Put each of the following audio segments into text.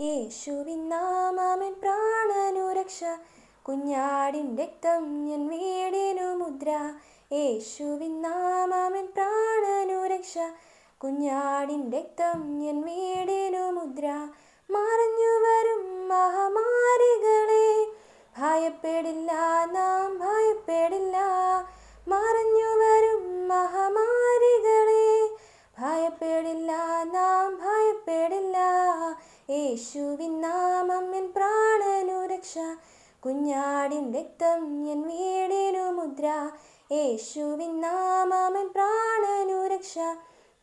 യേശുവിൻ നാമമെൻ പ്രാണനു രക്ഷ, കുഞ്ഞാടിൻ രക്തം എൻ വീടിനു മുദ്ര. യേശുവിൻ നാമമെൻ പ്രാണനു രക്ഷ, കുഞ്ഞാടിൻ രക്തം എൻ വീടിനു മുദ്ര. മറഞ്ഞു വരും മഹാമാരികളെ ഭയപ്പെടില്ല, നാം ഭയപ്പെടില്ല. മറഞ്ഞു വരും മഹാമാരികളെ ഭയപ്പെടില്ല, നാം ഭയപ്പെടില്ല. യേശുവിൻ നാമം എൻ പ്രാണനു രക്ഷ, കുഞ്ഞാടിൻ രക്തം എൻ വീടിനു മുദ്ര. യേശുവിൻ നാമം എൻ പ്രാണനു രക്ഷ,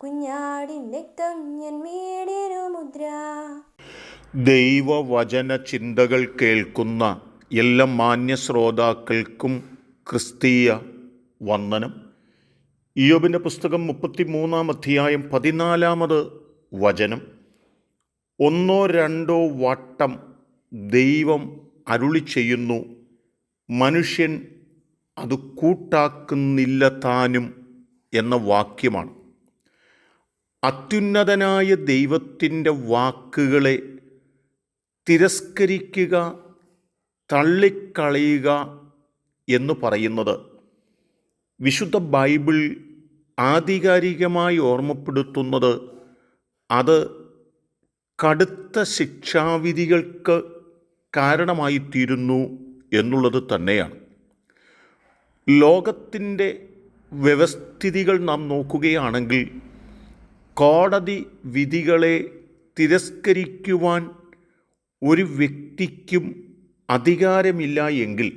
കുഞ്ഞാടിൻ രക്തം എൻ വീടിനു മുദ്ര. ദൈവവചന ചിന്തകൾ കേൾക്കുന്ന എല്ലാ മാന്യ ശ്രോതാക്കൾക്കും ക്രിസ്തീയ വന്ദനം. ഇയ്യോബിൻ്റെ പുസ്തകം 33-ാം അധ്യായം 14-ാമത് വചനം. ഒന്നോ രണ്ടോ വട്ടം ദൈവം അരുളി ചെയ്യുന്നു, മനുഷ്യൻ അത് കൂട്ടാക്കുന്നില്ല താനും എന്ന വാക്യമാണ്. അത്യുന്നതനായ ദൈവത്തിൻ്റെ വാക്കുകളെ തിരസ്കരിക്കുക, തള്ളിക്കളയുക എന്ന് പറയുന്നത് വിശുദ്ധ ബൈബിൾ ആധികാരികമായി ഓർമ്മപ്പെടുത്തുന്നത് അത് കടുത്ത ശിക്ഷാവിധികൾക്ക് കാരണമായിത്തീരുന്നു എന്നുള്ളത് തന്നെയാണ്. ലോകത്തിൻ്റെ വ്യവസ്ഥിതികൾ നാം നോക്കുകയാണെങ്കിൽ കോടതി വിധികളെ തിരസ്കരിക്കുവാൻ ഒരു വ്യക്തിക്കും അധികാരമില്ല എങ്കിൽ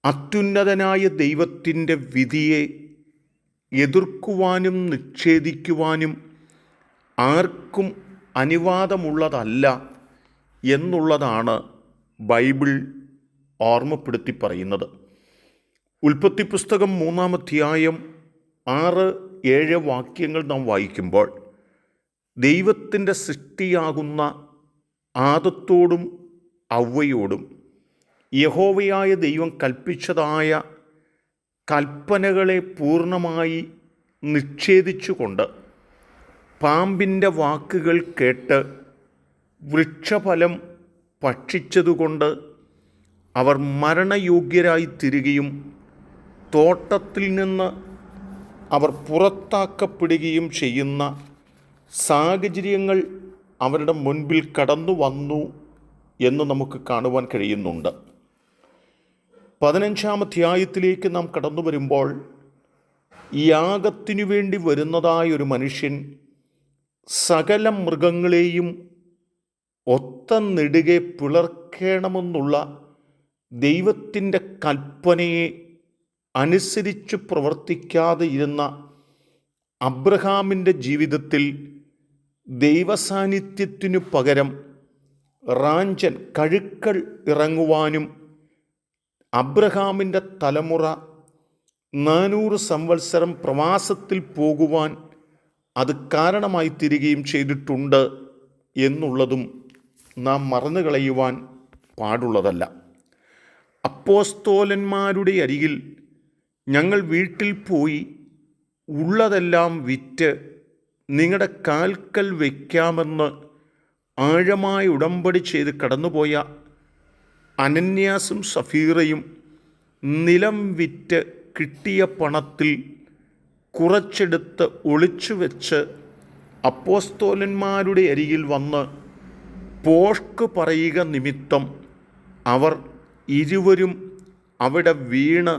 അത്യുന്നതനായ ദൈവത്തിൻ്റെ വിധിയെ എതിർക്കുവാനും നിഷേധിക്കുവാനും ആർക്കും അനുവാദമുള്ളതല്ല എന്നുള്ളതാണ് ബൈബിൾ ഓർമ്മപ്പെടുത്തി പറയുന്നത്. ഉൽപ്പത്തി പുസ്തകം 3-ാം അധ്യായം 6-7 വാക്യങ്ങൾ നാം വായിക്കുമ്പോൾ ദൈവത്തിൻ്റെ സൃഷ്ടിയാകുന്ന ആദത്തോടും അവ്വയോടും യഹോവയായ ദൈവം കൽപ്പിച്ചതായ കൽപ്പനകളെ പൂർണ്ണമായി നിഷേധിച്ചുകൊണ്ട് പാമ്പിൻ്റെ വാക്കുകൾ കേട്ട് വൃക്ഷഫലം ഭക്ഷിച്ചതുകൊണ്ട് അവർ മരണയോഗ്യരായി തീരുകയും തോട്ടത്തിൽ നിന്ന് അവർ പുറത്താക്കപ്പെടുകയും ചെയ്യുന്ന സാഹചര്യങ്ങൾ അവരുടെ മുൻപിൽ കടന്നു വന്നു എന്ന് നമുക്ക് കാണുവാൻ കഴിയുന്നുണ്ട്. 15-ാം അധ്യായത്തിലേക്ക് നാം കടന്നു വരുമ്പോൾ യാഗത്തിനു വേണ്ടി വരുന്നതായ ഒരു മനുഷ്യൻ സകല മൃഗങ്ങളെയും ഒത്ത നെടുകെ പിളർക്കണമെന്നുള്ള ദൈവത്തിൻ്റെ കൽപ്പനയെ അനുസരിച്ച് പ്രവർത്തിക്കാതെ ഇരുന്ന അബ്രഹാമിൻ്റെ ജീവിതത്തിൽ ദൈവസാന്നിധ്യത്തിനു പകരം റാഞ്ചൻ കഴുക്കൾ ഇറങ്ങുവാനും അബ്രഹാമിൻ്റെ തലമുറ 400 സംവത്സരം പ്രവാസത്തിൽ പോകുവാൻ അത് കാരണമായി തീരുകയും ചെയ്തിട്ടുണ്ട് എന്നുള്ളതും നാം മറന്നു കളയുവാൻ പാടുള്ളതല്ല. അപ്പോസ്തോലന്മാരുടെ അരികിൽ ഞങ്ങൾ വീട്ടിൽ പോയി ഉള്ളതെല്ലാം വിറ്റ് നിങ്ങളുടെ കാൽക്കൽ വയ്ക്കാമെന്ന് ആഴമായ ഉടമ്പടി ചെയ്ത് കടന്നുപോയ അനന്യാസും സഫീറയും നിലം വിറ്റ് കിട്ടിയ പണത്തിൽ കുറച്ചെടുത്ത് ഒളിച്ചു വെച്ച് അപ്പോസ്തോലന്മാരുടെ അരികിൽ വന്ന് പോഷ്ക് പറയുക നിമിത്തം അവർ ഇരുവരും അവിടെ വീണ്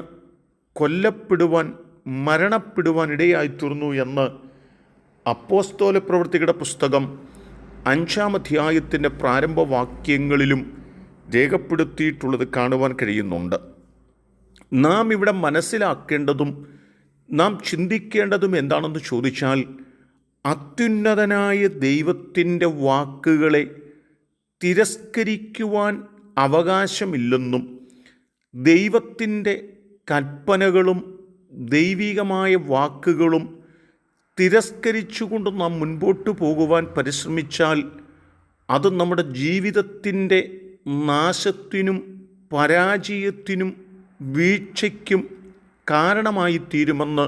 കൊല്ലപ്പെടുവാൻ മരണപ്പെടുവാൻ ഇടയായിത്തീർന്നു എന്ന് അപ്പോസ്തോല പ്രവൃത്തികളുടെ പുസ്തകം 5-ാം അധ്യായത്തിൻ്റെ പ്രാരംഭവാക്യങ്ങളിലും രേഖപ്പെടുത്തിയിട്ടുള്ളത് കാണുവാൻ കഴിയുന്നുണ്ട്. നാം ഇവിടെ മനസ്സിലാക്കേണ്ടതും നാം ചിന്തിക്കേണ്ടതും എന്താണെന്ന് ചോദിച്ചാൽ, അത്യുന്നതനായ ദൈവത്തിൻ്റെ വാക്കുകളെ തിരസ്കരിക്കുവാൻ അവകാശമില്ലെന്നും ദൈവത്തിൻ്റെ കൽപ്പനകളും ദൈവികമായ വാക്കുകളും തിരസ്കരിച്ചുകൊണ്ട് നാം മുൻപോട്ട് പോകുവാൻ പരിശ്രമിച്ചാൽ അത് നമ്മുടെ ജീവിതത്തിൻ്റെ നാശത്തിനും പരാജയത്തിനും വീഴ്ചയ്ക്കും കാരണമായി തീരുമെന്ന്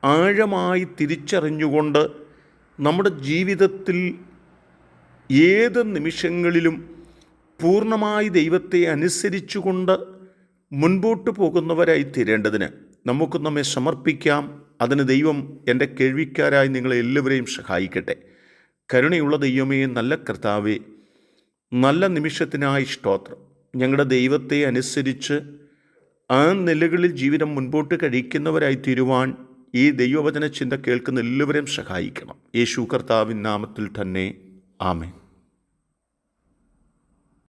ആഴമായി തിരിച്ചറിഞ്ഞുകൊണ്ട് നമ്മുടെ ജീവിതത്തിൽ ഏത് നിമിഷങ്ങളിലും പൂർണ്ണമായി ദൈവത്തെ അനുസരിച്ചുകൊണ്ട് മുൻപോട്ട് പോകുന്നവരായി തീരേണ്ടതിന് നമുക്ക് നമ്മെ സമർപ്പിക്കാം. അതിന് ദൈവം എൻ്റെ കേൾവിക്കാരായി നിങ്ങളെ എല്ലാവരെയും സഹായിക്കട്ടെ. കരുണയുള്ള ദൈവമേ, നല്ല കർത്താവേ, നല്ല നിമിഷത്തിനായി സ്തോത്രം. ഞങ്ങളുടെ ദൈവത്തെ അനുസരിച്ച് ആ നിലകളിൽ ജീവിതം മുൻപോട്ട് കഴിക്കുന്നവരായി തീരുവാൻ ഈ ദൈവവചന ചിന്ത കേൾക്കുന്ന എല്ലാവരെയും സഹായിക്കണം. യേശു കർത്താവിൻ നാമത്തിൽ തന്നെ ആമേൻ.